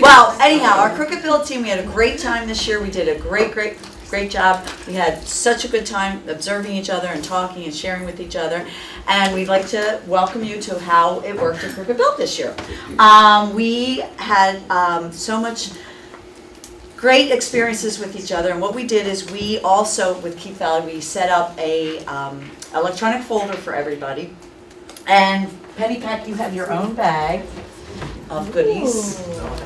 Well, anyhow, our Crooked Bill team, we had a great time this year. We did a great job. We had such a good time observing each other and talking and sharing with each other. And we'd like to welcome you to how it worked at Crooked Bill this year. We had so much great experiences with each other, and what we did is we also, with Keith Valley, we set up a electronic folder for everybody. And Pennypack, you have your own bag of goodies.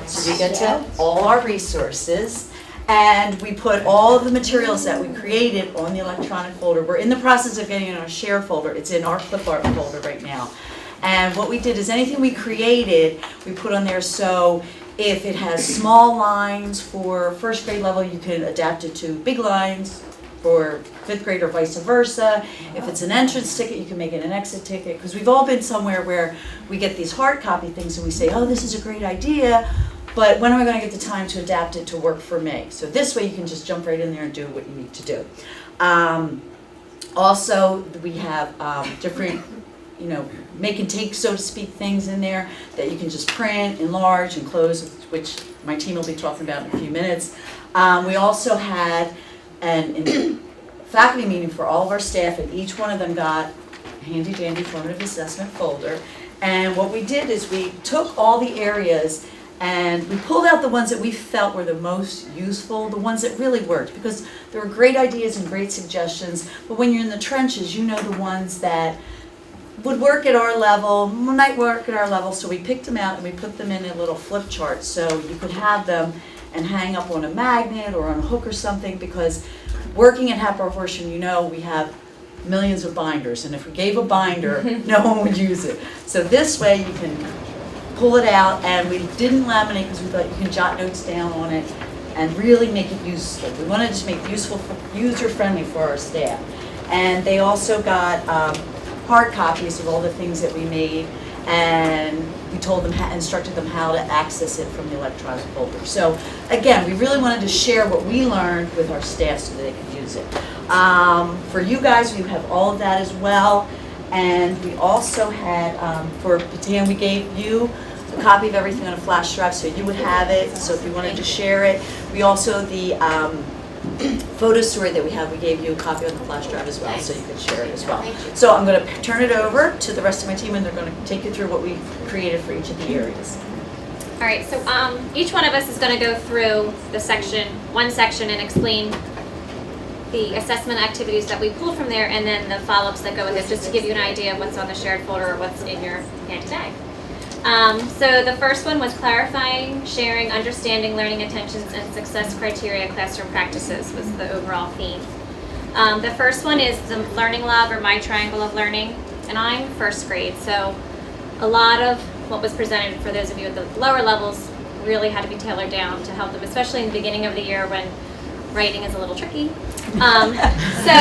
So you get to all our resources. And we put all of the materials that we created on the electronic folder. We're in the process of getting in our shared folder. It's in our clip art folder right now. And what we did is anything we created, we put on there, so if it has small lines for first grade level, you can adapt it to big lines for fifth grade or vice versa. If it's an entrance ticket, you can make it an exit ticket. Because we've all been somewhere where we get these hard copy things and we say, oh, this is a great idea, but when am I going to get the time to adapt it to work for me? So this way you can just jump right in there and do what you need to do. Also, we have different, make and take, so to speak, things in there that you can just print, enlarge, and close, which my team will be talking about in a few minutes. We also had a faculty meeting for all of our staff, and each one of them got a handy dandy formative assessment folder. And what we did is we took all the areas and we pulled out the ones that we felt were the most useful, the ones that really worked, because there were great ideas and great suggestions, but when you're in the trenches, you know the ones that would work at our level, might work at our level, so we picked them out and we put them in a little flip chart so you could have them and hang up on a magnet or on a hook or something, because working at Hatboro-Horsham, we have millions of binders, and if we gave a binder, no one would use it. So this way you can pull it out, and we didn't laminate because we thought you can jot notes down on it and really make it useful. We wanted to make it useful, user-friendly for our staff. And they also got hard copies of all the things that we made, and we told them, instructed them how to access it from the electronic folder. So again, we really wanted to share what we learned with our staff so that they could use it. For you guys, we have all of that as well. And we also had, for Patan, we gave you a copy of everything on a flash drive so you would have it, so if you wanted to share it. We also, the photo story that we have, we gave you a copy on the flash drive as well, so you could share it as well. So I'm going to turn it over to the rest of my team, and they're going to take you through what we created for each of the areas. All right, so each one of us is going to go through one section, and explain the assessment activities that we pulled from there, and then the follow-ups that go with it, just to give you an idea of what's on the shared folder or what's in your handy bag. So the first one was clarifying, sharing, understanding learning intentions and success criteria classroom practices was the overall theme. The first one is the learning log, or my triangle of learning, and I'm first grade, so a lot of what was presented for those of you at the lower levels really had to be tailored down to help them, especially in the beginning of the year when writing is a little tricky. So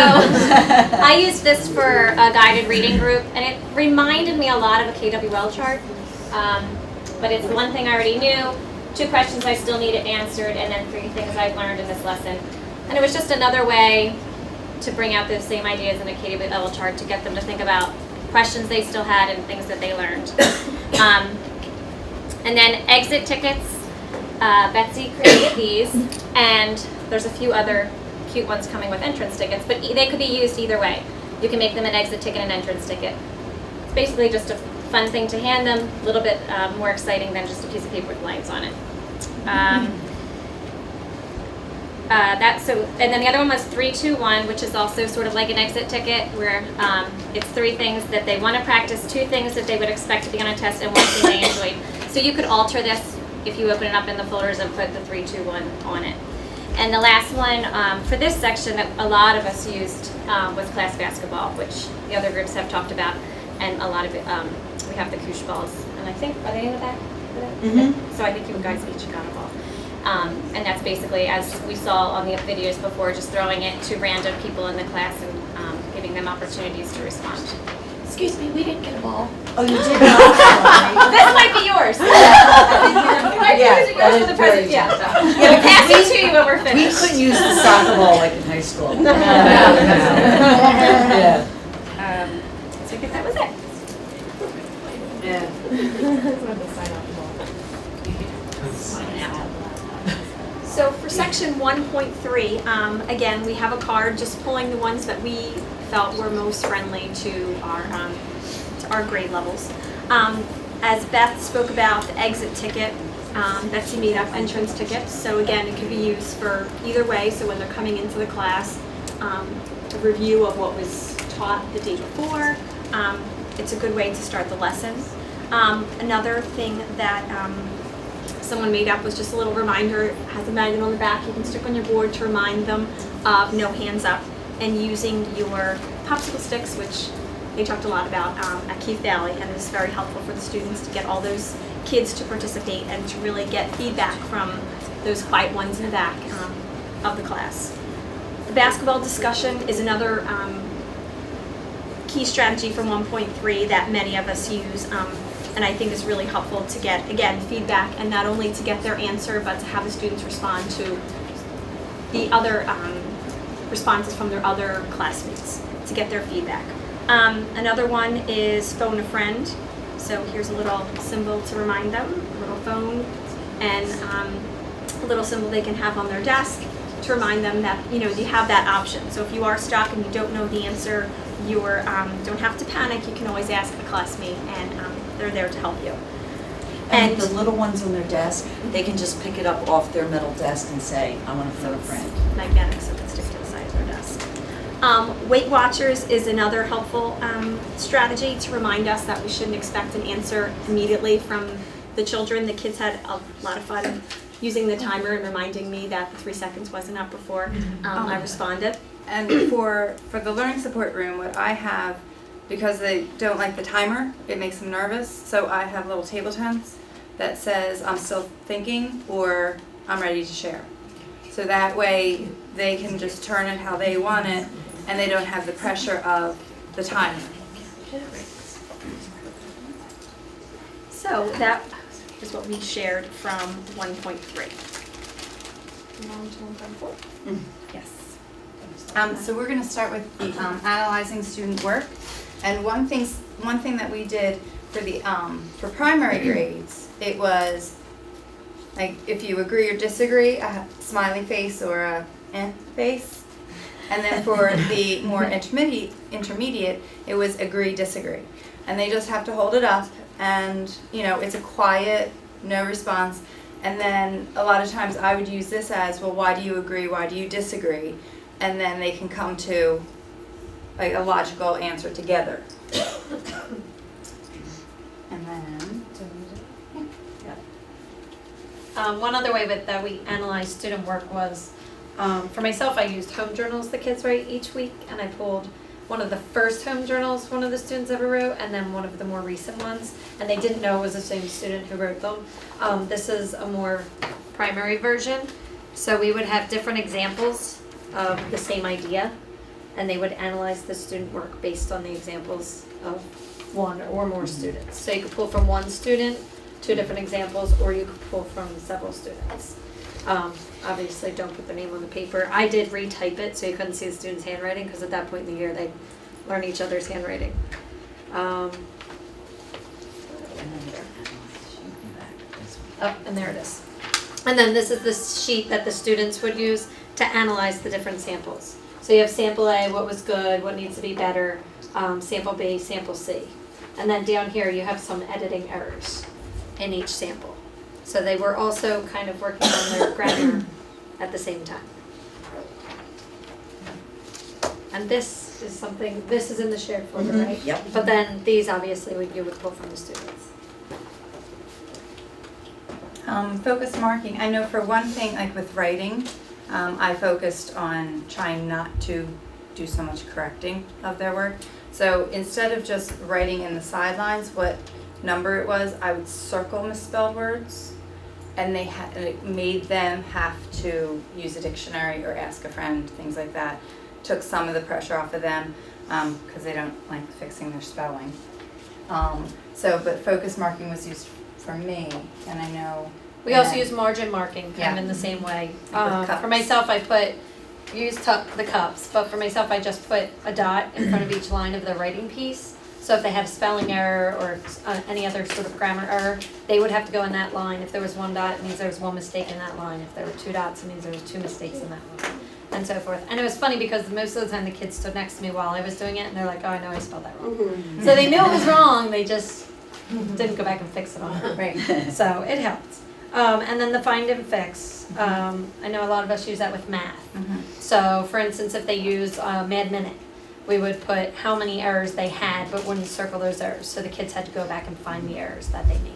I used this for a guided reading group, and it reminded me a lot of a KWL chart, but it's one thing I already knew, 2 questions I still needed answered, and then 3 things I've learned in this lesson. And it was just another way to bring out those same ideas in a KWL chart to get them to think about questions they still had and things that they learned. And then exit tickets, Betsy created these, and there's a few other cute ones coming with entrance tickets, but they could be used either way. You can make them an exit ticket and an entrance ticket. It's basically just a fun thing to hand them, a little bit more exciting than just a piece of paper with lines on it. And then the other one was 3-2-1, which is also sort of like an exit ticket, where it's 3 things that they want to practice, 2 things that they would expect to be on a test, and 1 thing they enjoyed. So you could alter this if you open it up in the folders and put the 3-2-1 on it. And the last one for this section that a lot of us used was class basketball, which the other groups have talked about, and a lot of it, we have the koosh balls, and I think, are they in the back? So I think you guys each got a ball. And that's basically, as we saw on the videos before, just throwing it to random people in the class and giving them opportunities to respond. Excuse me, we didn't get a ball. Oh, you did not? This might be yours. Yeah, for the present. Yeah, pass it to you when we're finished. We couldn't use the soccer ball like in high school. No. Yeah. So I think that was it. Yeah. So for section 1.3, again, we have a card just pulling the ones that we felt were most friendly to our grade levels. As Beth spoke about, the exit ticket, Betsy made up entrance tickets. So again, it could be used for either way. So when they're coming into the class, a review of what was taught the day before. It's a good way to start the lesson. Another thing that someone made up was just a little reminder. It has a magnet on the back you can stick on your board to remind them of no hands up, and using your popsicle sticks, which they talked a lot about at Keith Valley, and it's very helpful for the students to get all those kids to participate and to really get feedback from those quiet ones in the back of the class. The basketball discussion is another key strategy from 1.3 that many of us use, and I think is really helpful to get, again, feedback, and not only to get their answer, but to have the students respond to the other responses from their other classmates to get their feedback. Another one is phone a friend. So here's a little symbol to remind them, a little phone, and a little symbol they can have on their desk to remind them that, you have that option. So if you are stuck and you don't know the answer, you don't have to panic. You can always ask a classmate, and they're there to help you. And the little ones on their desk, they can just pick it up off their middle desk and say, I want to phone a friend. Magnetic, so it can stick to the side of their desk. Weight Watchers is another helpful strategy to remind us that we shouldn't expect an answer immediately from the children. The kids had a lot of fun using the timer and reminding me that the 3 seconds wasn't up before I responded. And for the learning support room, what I have, because they don't like the timer, it makes them nervous, so I have little table tents that says I'm still thinking or I'm ready to share. So that way they can just turn it how they want it, and they don't have the pressure of the timer. So that is what we shared from 1.3. On to 1.4. Yes. So we're going to start with the analyzing student work, and one thing that we did for the for primary grades, it was like if you agree or disagree, a smiley face or a face, and then for the more intermediate, it was agree, disagree, and they just have to hold it up, and it's a quiet, no response. And then a lot of times I would use this as, well, why do you agree, why do you disagree? And then they can come to like a logical answer together. And then, One other way that we analyze student work was, for myself, I used home journals the kids write each week, and I pulled one of the first home journals one of the students ever wrote, and then one of the more recent ones, and they didn't know it was the same student who wrote them. This is a more primary version, so we would have different examples of the same idea, and they would analyze the student work based on the examples of one or more students. So you could pull from one student, 2 different examples, or you could pull from several students. Obviously, don't put their name on the paper. I did retype it so you couldn't see the students' handwriting, because at that point in the year they learn each other's handwriting. And there it is. And then this is the sheet that the students would use to analyze the different samples. So you have sample A, what was good, what needs to be better, sample B, sample C. And then down here you have some editing errors in each sample. So they were also kind of working on their grammar at the same time. And this is something, this is in the shared folder, right? Yep. But then these obviously you would pull from the students. focus marking. I know for one thing, like with writing, I focused on trying not to do so much correcting of their work. So instead of just writing in the sidelines what number it was, I would circle misspelled words, and it made them have to use a dictionary or ask a friend, things like that. Took some of the pressure off of them because they don't like fixing their spelling. But focus marking was used for me, and I know. We also use margin marking kind of in the same way. For myself, I used the cups, but for myself, I just put a dot in front of each line of the writing piece So if they have spelling error or any other sort of grammar error, they would have to go in that line. If there was 1 dot, it means there was 1 mistake in that line. If there were 2 dots, it means there was 2 mistakes in that line, and so forth. And it was funny because most of the time the kids stood next to me while I was doing it, and they're like, "Oh, I know I spelled that wrong." Mm-hmm. So they knew it was wrong. They just didn't go back and fix it on it. Right. So it helped. And then the find and fix. I know a lot of us use that with math. So for instance, if they use Mad Minute, we would put how many errors they had, but wouldn't circle those errors. So the kids had to go back and find the errors that they made.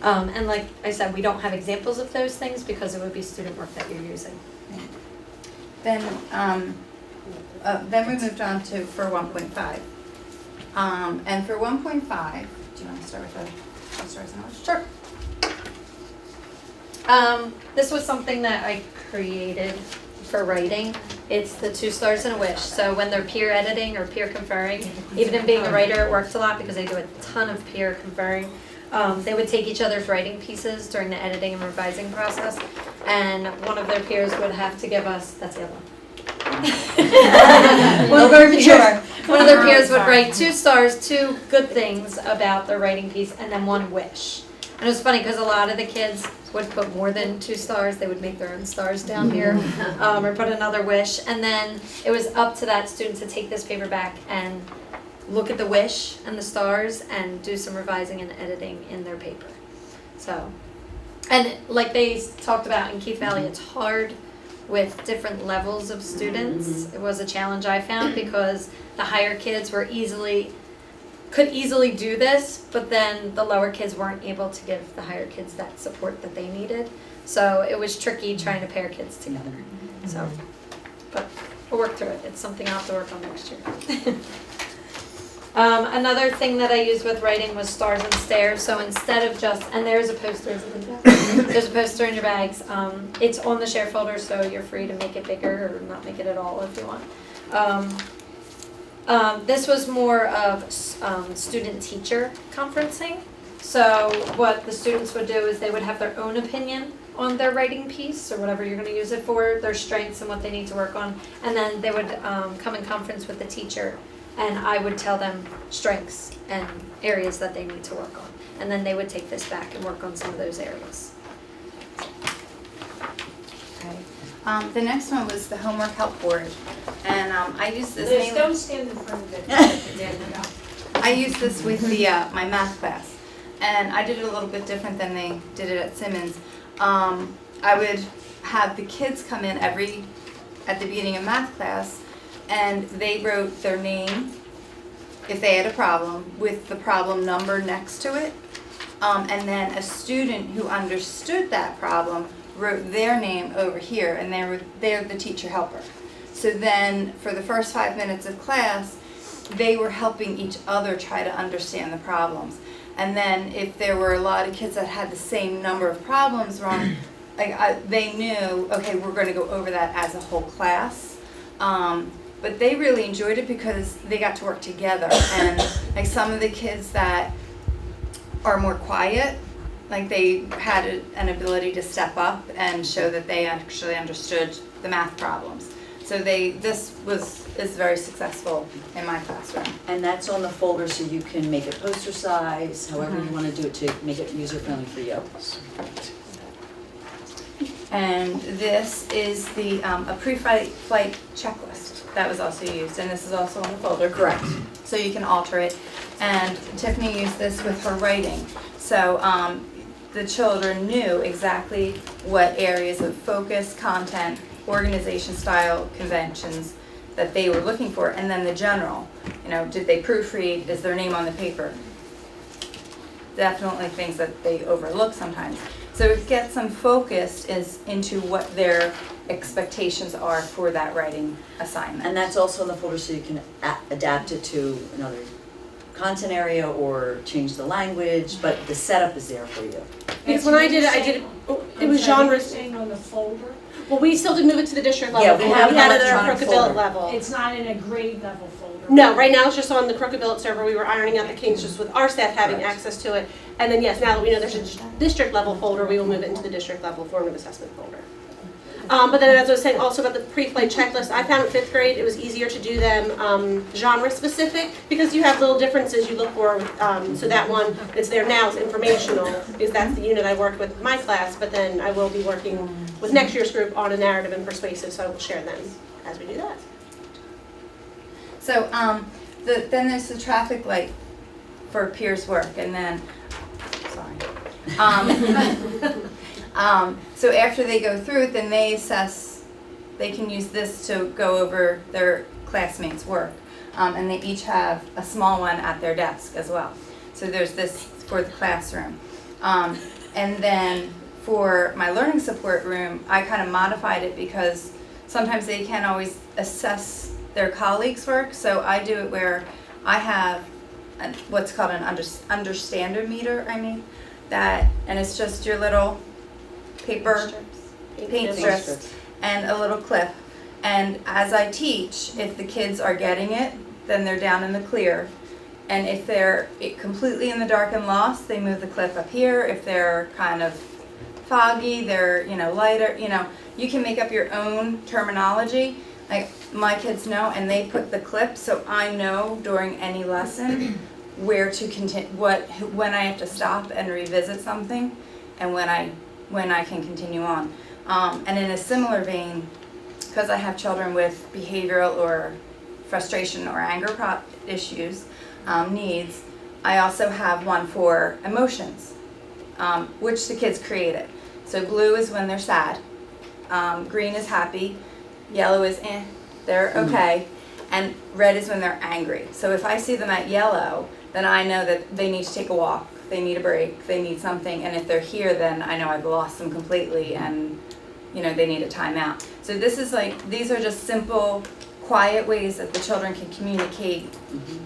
And like I said, we don't have examples of those things because it would be student work that you're using. Then we moved on to for 1.5. And for 1.5, do you want to start with the stars and wish? Sure. This was something that I created for writing. It's the 2 stars and a wish. So when they're peer editing or peer conferring, even in being a writer, it works a lot because they do a ton of peer conferring. They would take each other's writing pieces during the editing and revising process, and one of their peers would have to give us, that's the other one. One of their peers would write 2 stars, 2 good things about their writing piece, and then 1 wish. And it was funny because a lot of the kids would put more than 2 stars. They would make their own stars down here, or put another wish. And then it was up to that student to take this paper back and look at the wish and the stars and do some revising and editing in their paper. So, and like they talked about in Keith Valley, it's hard with different levels of students. It was a challenge I found because the higher kids could easily do this, but then the lower kids weren't able to give the higher kids that support that they needed. So it was tricky trying to pair kids together. So, but we'll work through it. It's something I'll have to work on next year. Another thing that I used with writing was stars and stairs. So instead of just, and there's a poster, there's a poster in your bags. It's on the share folder, so you're free to make it bigger or not make it at all if you want. This was more of student-teacher conferencing. So what the students would do is they would have their own opinion on their writing piece or whatever you're going to use it for, their strengths and what they need to work on, and then they would come in conference with the teacher, and I would tell them strengths and areas that they need to work on, and then they would take this back and work on some of those areas. Okay. The next one was the homework help board, and I used this Liz, mainly. don't stand in front of it. I used this with the my math class, and I did it a little bit different than they did it at Simmons. I would have the kids come in at the beginning of math class, and they wrote their name if they had a problem with the problem number next to it, and then a student who understood that problem wrote their name over here, and they're the teacher helper. So then for the first 5 minutes of class, they were helping each other try to understand the problems. And then if there were a lot of kids that had the same number of problems wrong, they knew, okay, we're going to go over that as a whole class. But they really enjoyed it because they got to work together. And like some of the kids that are more quiet, like they had an ability to step up and show that they actually understood the math problems. So this is very successful in my classroom. And that's on the folder, so you can make it poster size, however you want to do it to make it user-friendly for you. And this is the a pre-flight checklist that was also used, and this is also on the folder. Correct. So you can alter it. And Tiffany used this with her writing. So the children knew exactly what areas of focus, content, organization, style, conventions that they were looking for, and then the general. Did they proofread? Is their name on the paper? Definitely things that they overlook sometimes. So it gets them focused into what their expectations are for that writing assignment. And that's also in the folder, so you can adapt it to another content area or change the language, but the setup is there for you. Because when I did it was genres. Saying on the folder, Well, we still did move it to the district level. Yeah, we have an had it at our electronic Crooked Billet folder. level. it's not in a grade level folder. No, right now it's just on the Crooked Billet server. We were ironing out the kinks just with our staff having Correct. access to it. And then yes, now that we know there's a district level folder, we will move it into the district level formative assessment folder. But then as I was saying also about the pre-flight checklist, I found in 5th grade it was easier to do them genre specific because you have little differences you look for. So that one that's there now is informational, is that's the unit I worked with my class, but then I will be working with next year's group on a narrative and persuasive, so I will share them as we do that. So then there's the traffic light for peers work, and then, sorry. So after they go through it, then they assess, they can use this to go over their classmates' work. And they each have a small one at their desk as well. So there's this for the classroom. And then for my learning support room, I kind of modified it because sometimes they can't always assess their colleagues' work. So I do it where I have what's called an understander meter, and it's just your little paper paint strips and a little clip. And as I teach, if the kids are getting it, then they're down in the clear. And if they're completely in the dark and lost, they move the clip up here. If they're kind of foggy, they're, lighter, you can make up your own terminology. Like my kids know, and they put the clip, so I know during any lesson where to continue, when I have to stop and revisit something, and when I can continue on. And in a similar vein, because I have children with behavioral or frustration or anger issues, needs, I also have one for emotions, which the kids created. So blue is when they're sad, green is happy, yellow is they're okay, and red is when they're angry. So if I see them at yellow, then I know that they need to take a walk, they need a break, they need something, and if they're here, then I know I've lost them completely and they need a timeout. So this is these are just simple, quiet ways that the children can communicate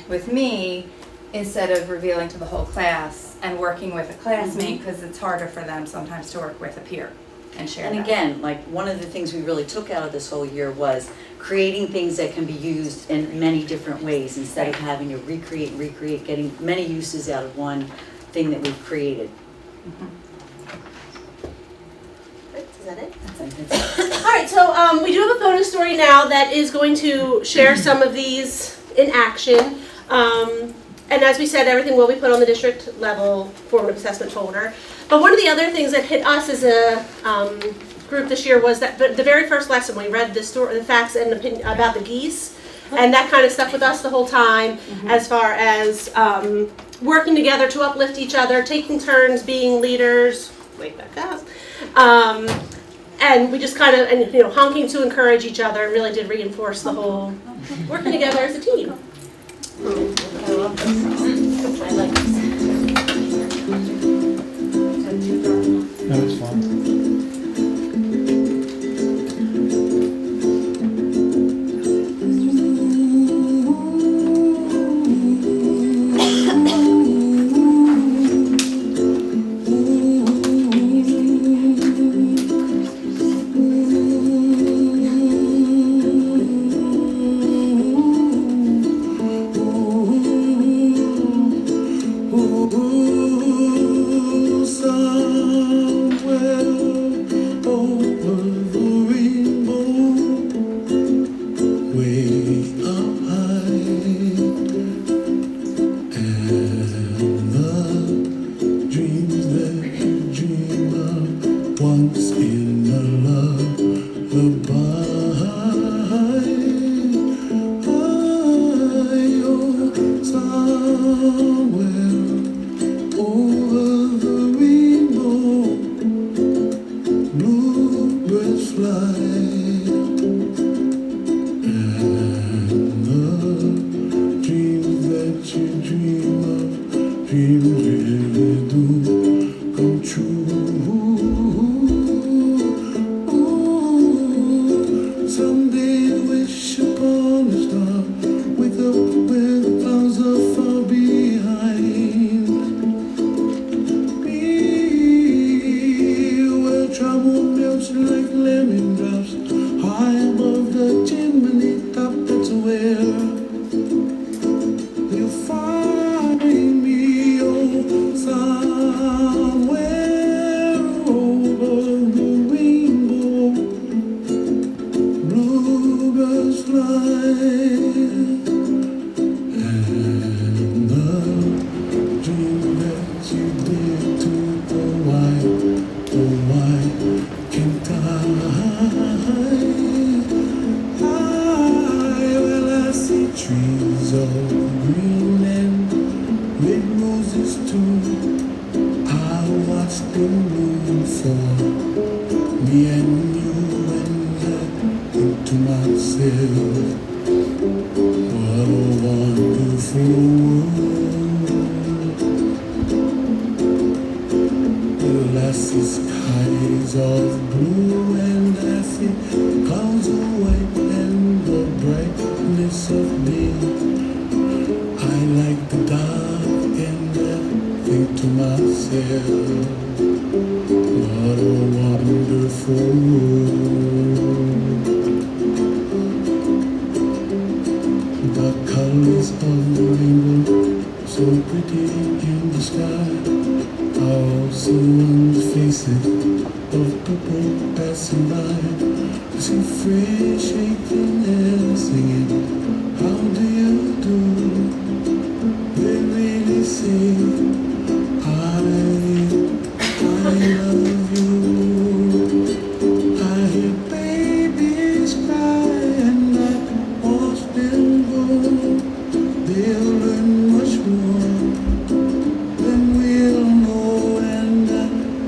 with me instead of revealing to the whole class and working with a classmate, because it's harder for them sometimes to work with a peer and share And that. again, one of the things we really took out of this whole year was creating things that can be used in many different ways instead of having to recreate, getting many uses out of one thing that we've created. Is that it? That's it. All right, so we do have a bonus story now that is going to share some of these in action. And as we said, everything will be put on the district level formative assessment folder. But one of the other things that hit us as a group this year was that the very first lesson we read the story, the facts and opinion about the geese, and that kind of stuck with us the whole time, as far as working together to uplift each other, taking turns being leaders. Wait, back up. And we just kind of, honking to encourage each other, and really did reinforce the whole working together as a team. I love this. I like this. That was fun. Like lemon drops can't well, I see trees of green and red roses too. I watch them bloom for me and you, and I think to myself, what a wonderful world. Well, I see skies of blue and I see clouds of white and the brightness of day. I like the dark and I think to myself, what a wonderful world. The colors of the rainbow, so pretty in the sky, are also on the faces of people passing by. I see friends shaking and singing, how do you do? They really say, I love you. I hear babies cry and I watch them go. They'll learn much more than we'll know, and I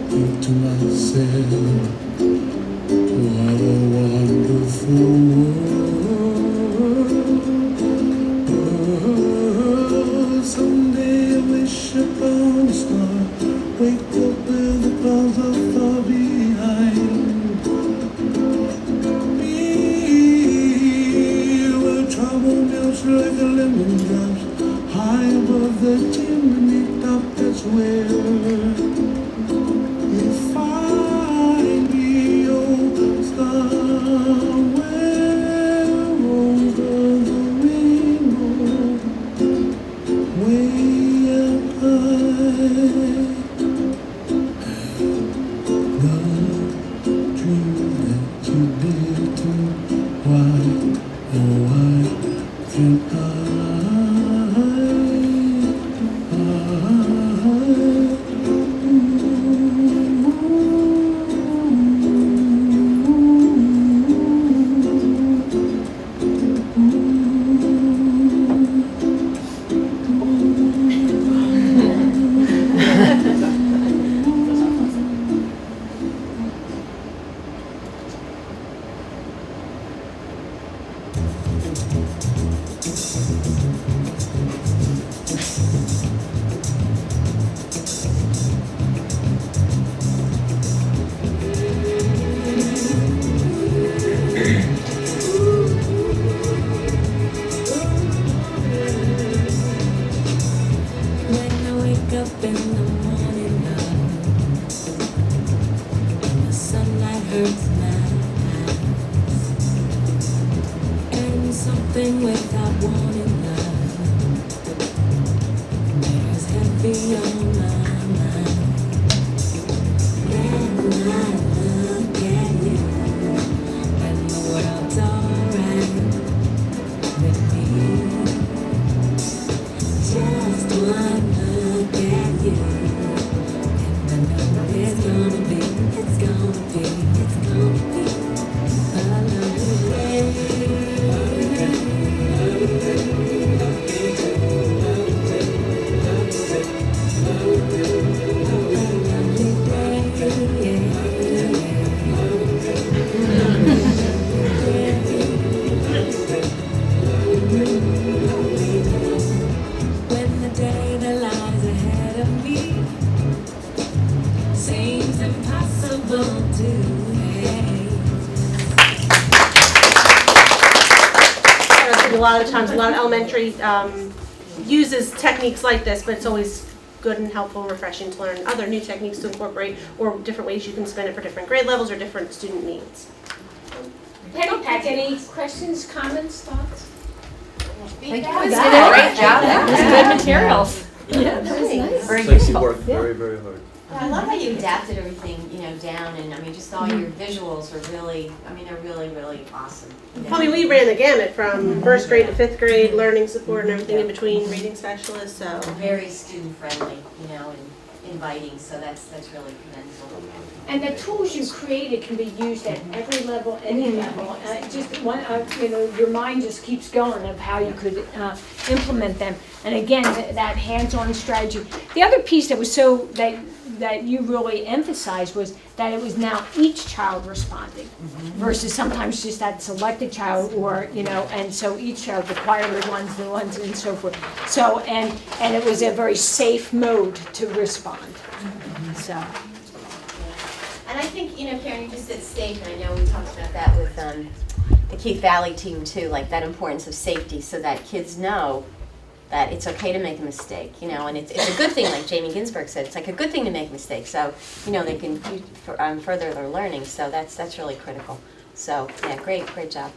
think to myself, what a wonderful world. Someday I wish upon a star, wake up with the clouds are far behind me, where trouble melts like a lemon drops high above the chimney top. That's where you'll find me, oh somewhere over the rainbow, way up high. The dream that you did too, why, oh why can't something without wanting love. There's heavy on my mind. When I look at you, and the world's alright with me. Just one look at you, and I know it's gonna be a lovely day. When the day that lies ahead of me seems impossible to face. A lot of times, a lot of elementary uses techniques like this, but it's always good and helpful and refreshing to learn other new techniques to incorporate, or different ways you can spin it for different grade levels or different student needs. Pennypack, any questions, comments, thoughts? Thank you. Great job. That was good materials. Yeah, that was nice. Very Lacey useful. worked very, very hard. I love how you adapted everything, down, and I mean, just all your visuals are really, they're really, really awesome. I mean, we ran the gamut from first grade to fifth grade, learning support and everything in between, reading specialists, so. Very student friendly, and inviting, so that's really commendable. And the tools you created can be used at every level, any level. Just one, your mind just keeps going of how you could implement them. And again, that hands-on strategy. The other piece that was that you really emphasized was that it was now each child responding versus sometimes just that selected child, or and so each child, the quieter ones, the ones, and so forth. So and it was a very safe mode to respond. So. And I think, Karen, you just said safe, and I know we talked about that with the Keith Valley team too, like that importance of safety, so that kids know that it's okay to make a mistake, and it's a good thing, like Jamie Ginsberg said, it's like a good thing to make a mistake, so, they can further their learning, so that's really critical. So, yeah, great job.